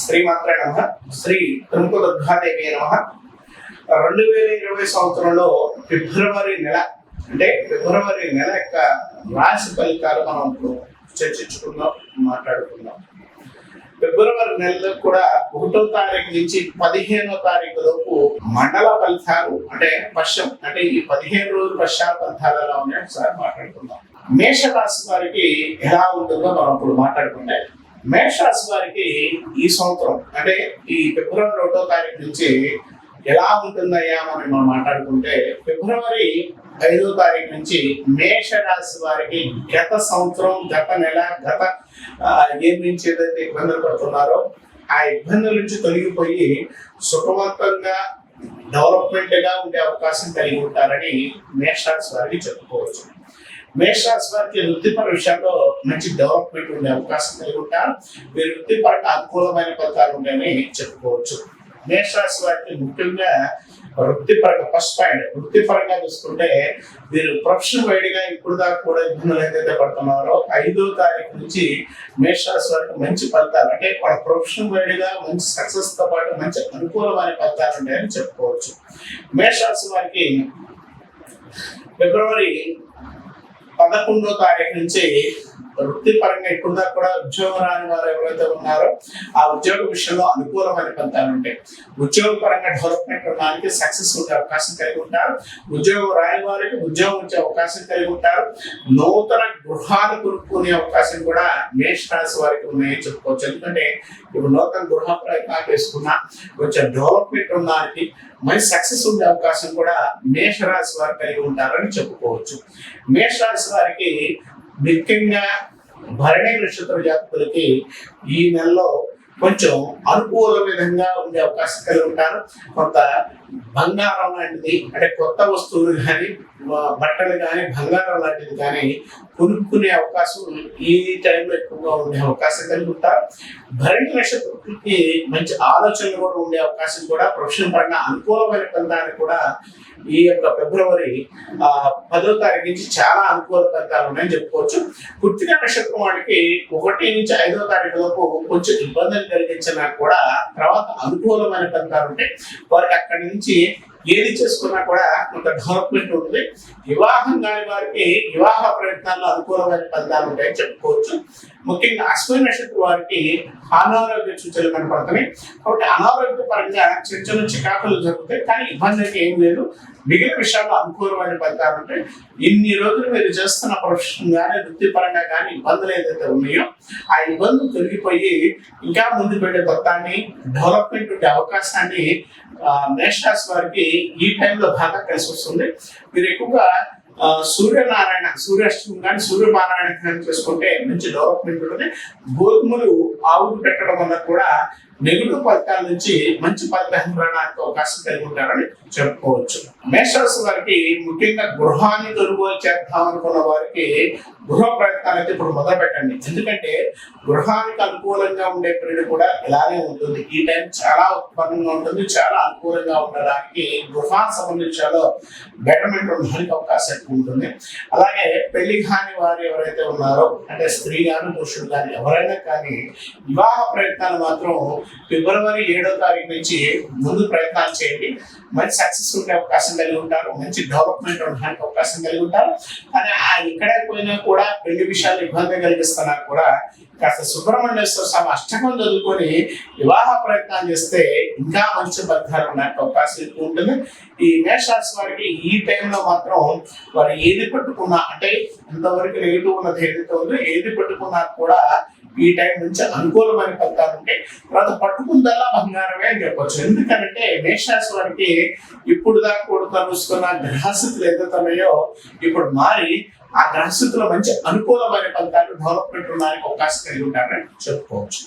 శ్రీమాత్రే నమః. శ్రీ త్రిముఖ దుర్గాదేవి నమః. 2020 సంవత్సరంలో ఫిబ్రవరి నెల యొక్క రాశి ఫలితాలు మనం ఇప్పుడు చర్చించుకుందాం, మాట్లాడుకుందాం. ఫిబ్రవరి నెలలో కూడా 1వ తారీఖు నుంచి 15వ తారీఖు లోపు మండల ఫలితాలు అంటే ఈ 15 రోజుల పశ్చాల ఫలితాలు ఎలా ఉన్నాయో ఒకసారి మాట్లాడుకుందాం. మేషరాశి వారికి ఎలా ఉంటుందో మనం ఇప్పుడు మాట్లాడుకుంటే, మేషరాశి వారికి ఈ సంవత్సరం అంటే ఈ ఫిబ్రవరి 1వ తారీఖు నుంచి ఎలా ఉంటుందయ్యా మనం మాట్లాడుకుంటే, ఫిబ్రవరి 5వ తారీఖు నుంచి మేషరాశి వారికి గత సంవత్సరం, గత నెల, ఏం నుంచి ఏదైతే ఇబ్బందులు పడుతున్నారో ఆ ఇబ్బందుల నుంచి తొలగిపోయి సుఖవంతంగా డెవలప్మెంట్ గా ఉండే అవకాశం కలిగి ఉంటారని మేషరాశి వారికి చెప్పుకోవచ్చు. మేషరాశి వారికి వృత్తిపర విషయాల్లో మంచి డెవలప్మెంట్ ఉండే అవకాశం కలిగి ఉంటారు. మీరు వృత్తిపరంగా అనుకూలమైన ఫలితాలు ఉంటాయని చెప్పుకోవచ్చు. మేషరాశి వారికి ముఖ్యంగా వృత్తిపరంగా చూసుకుంటే, మీరు ప్రొఫెషనల్ వైడ్ గా ఇప్పుడు దాకా కూడా ఇబ్బందులు ఏదైతే పడుతున్నారో 5వ తారీఖు నుంచి మేషరాశి వారికి మంచి ఫలితాలు అంటే వాళ్ళ ప్రొఫెషనల్ వైడ్ గా మంచి సక్సెస్ తో పాటు మంచి అనుకూలమైన ఫలితాలు ఉంటాయని చెప్పుకోవచ్చు. మేషరాశి వారికి ఫిబ్రవరి 11వ తారీఖు నుంచి వృత్తిపరంగా ఇప్పుడు దాకా కూడా ఉద్యోగం రాని వారు ఎవరైతే ఉన్నారో ఆ ఉద్యోగ విషయంలో అనుకూలమైన ఫలితాలు ఉంటాయి. ఉద్యోగపరంగా డెవలప్మెంట్ ఉండడానికి సక్సెస్ ఉండే అవకాశం కలిగి ఉంటారు. ఉద్యోగం రాని వారికి ఉద్యోగం వచ్చే అవకాశం కలిగి ఉంటారు. నూతన గృహాలు కొనుక్కునే అవకాశం కూడా మేషరాశి వారికి ఉన్నాయని చెప్పుకోవచ్చు. ఎందుకంటే ఇప్పుడు నూతన గృహ ప్రయత్నాలు చేసుకున్నా కొంచెం డెవలప్మెంట్ ఉండడానికి మంచి సక్సెస్ ఉండే అవకాశం కూడా మేషరాశి వారు కలిగి ఉంటారని చెప్పుకోవచ్చు. మేషరాశి వారికి ముఖ్యంగా భరణి నక్షత్ర జాతకులకి ఈ నెలలో కొంచెం అనుకూల విధంగా ఉండే అవకాశం కలిగి ఉంటారు. కొంత బంగారం లాంటిది అంటే కొత్త వస్తువులు కానీ, బట్టలు కానీ, బంగారం లాంటిది కానీ కొనుక్కునే అవకాశం ఈ టైంలో ఎక్కువగా ఉండే అవకాశం కలిగి ఉంటారు. భరణి నక్షత్రానికి మంచి ఆలోచనలు కూడా ఉండే అవకాశం కూడా, ప్రొఫెషనల్ పరంగా అనుకూలమైన ఫలితాన్ని కూడా ఈ యొక్క ఫిబ్రవరి 10వ తారీఖు నుంచి చాలా అనుకూల ఫలితాలు ఉన్నాయని చెప్పుకోవచ్చు. కృత్తిక నక్షత్రం వాడికి 1 నుంచి 5వ తారీఖు లోపు కొంచెం ఇబ్బందులు కలిగించినా కూడా తర్వాత అనుకూలమైన ఫలితాలు ఉంటాయి. వారికి అక్కడి నుంచి ఏది చేసుకున్నా కూడా కొంత డెవలప్మెంట్ ఉంటుంది. వివాహం కాని వారికి వివాహ ప్రయత్నాల్లో అనుకూలమైన ఫలితాలు ఉంటాయని చెప్పుకోవచ్చు. ముఖ్యంగా అశ్విని నక్షత్రం వారికి అనారోగ్య సూచనలు కనపడుతున్నాయి. కాబట్టి అనారోగ్య పరంగా చిన్న చికాకులు జరుగుతాయి, కానీ ఇబ్బంది అయితే ఏం లేదు. మిగిలిన విషయాల్లో అనుకూలమైన ఫలితాలు ఉంటాయి. ఇన్ని రోజులు మీరు చేస్తున్న ప్రొఫెషన్ కానీ, వృత్తిపరంగా కానీ ఇబ్బందులు ఏదైతే ఉన్నాయో ఆ ఇబ్బందులు తొలగిపోయి ఇంకా ముందు పెట్టే మొత్తాన్ని డెవలప్మెంట్ ఉండే అవకాశాన్ని మేషరాశి వారికి ఈ టైంలో బాగా కలిసి వస్తుంది. మీరు ఎక్కువగా సూర్యాష్టమం కానీ, సూర్యపారాయణ కానీ చేసుకుంటే మంచి డెవలప్మెంట్ ఉంటుంది. గోధుమలు ఆవులు పెట్టడం వల్ల కూడా నెగిటివ్ ఫలితాల నుంచి మంచి ఫలితాన్ని రావడానికి అవకాశం కలిగి ఉంటారని చెప్పుకోవచ్చు. మేషరాశి వారికి ముఖ్యంగా గృహాన్ని కొనుగోలు చేద్దాం అనుకున్న వారికి గృహ ప్రయత్నాలు అయితే ఇప్పుడు మొదలు పెట్టండి. ఎందుకంటే గృహానికి అనుకూలంగా ఉండే పీరియడ్ కూడా ఇలానే ఉంటుంది. ఈ టైం చాలా ఉత్పన్నంగా ఉంటుంది, చాలా అనుకూలంగా ఉండడానికి గృహానికి సంబంధించిన బెటర్మెంట్ ఉండడానికి అవకాశం ఎక్కువ ఉంటుంది. అలాగే పెళ్లి కాని వారు ఎవరైతే ఉన్నారో అంటే స్త్రీ కానీ, పురుషుడు కానీ ఎవరైనా కానీ వివాహ ప్రయత్నాలు మాత్రం ఫిబ్రవరి 7వ తారీఖు నుంచి ముందు ప్రయత్నాలు చేయండి. మంచి సక్సెస్ ఉండే అవకాశం కలిగి ఉంటారు. మంచి డెవలప్మెంట్ ఉండడానికి అవకాశం కలిగి ఉంటారు. కానీ ఎక్కడ పోయినా కూడా పెళ్లి విషయాలు ఇబ్బంది కలిగిస్తున్నారు కూడా కాస్త సుబ్రహ్మణ్యేశ్వర స్వామి అష్టకం చదువుకొని వివాహ ప్రయత్నాలు చేస్తే ఇంకా మంచి ఫలితాలు ఉండడానికి అవకాశం ఎక్కువ ఉంటుంది. ఈ మేషరాశి వారికి ఈ టైంలో మాత్రం వారు ఏది పట్టుకున్నా అంటే ఇంతవరకు నెగిటివ్ ఉన్నది ఏదైతే ఉందో ఏది పట్టుకున్నా కూడా ఈ టైం నుంచి అనుకూలమైన ఫలితాలు ఉంటాయి. తర్వాత పట్టుకుందల్లా బంగారమే అని చెప్పొచ్చు. ఎందుకంటే మేషరాశి వారికి ఇప్పుడు దాకా కూడా తలుసుకున్న గ్రహస్థితులు ఏదైతే ఉన్నాయో ఇప్పుడు మారి ఆ గ్రహస్థితిలో మంచి అనుకూలమైన ఫలితాలు డెవలప్మెంట్ ఉండడానికి అవకాశం కలిగి ఉంటారని చెప్పుకోవచ్చు.